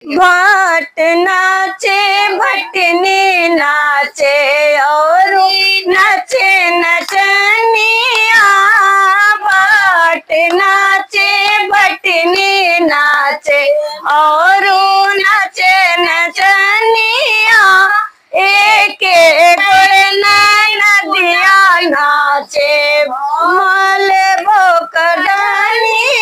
भाट नाचे भटनी नाचे और नाचे नचनिया। भाट नाचे भटनी नाचे और नाचे नचनिया। एक नदिया नाचे मल बोकड़निया।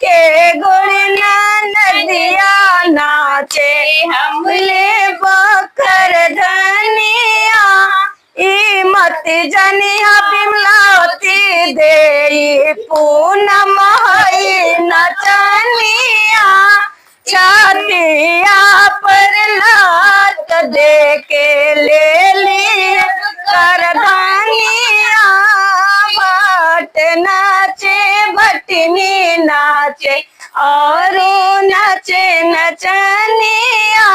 के गुड़ना नदिया नाचे हमले बकर धनिया। ई मत जनिया बिमलावती दे पूनम हई नचनिया। छातिया पर लात दे के ले ली कर धनिया। भाट नाचे भटनी नाचे और नाचे नचनिया।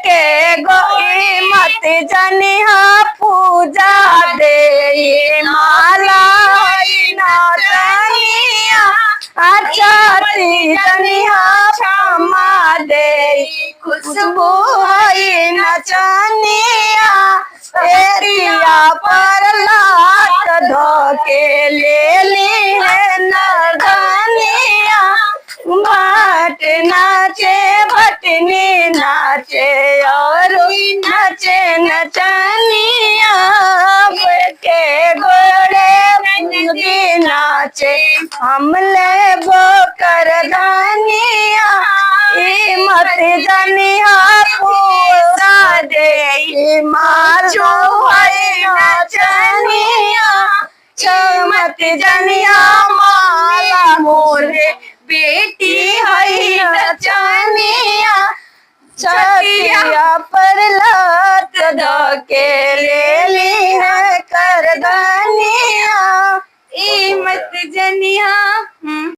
के गोई मत जनिया पूजा दे माला नचनिया। छाती जनिया क्षमा दे खुशबू हई नचनिया। एरिया पर लात धोके ले ली है नचनिया। भाट नाचे भटनी नाचे और नाचे नचनिया। के घोड़े नाचे हमले बोकर धनिया। ई मत जनिया पूजा दे मारो हई नचनिया। मत जनिया माला मोरे बेटी हई नचनिया। छतिया पर लात धोके ले ली है कर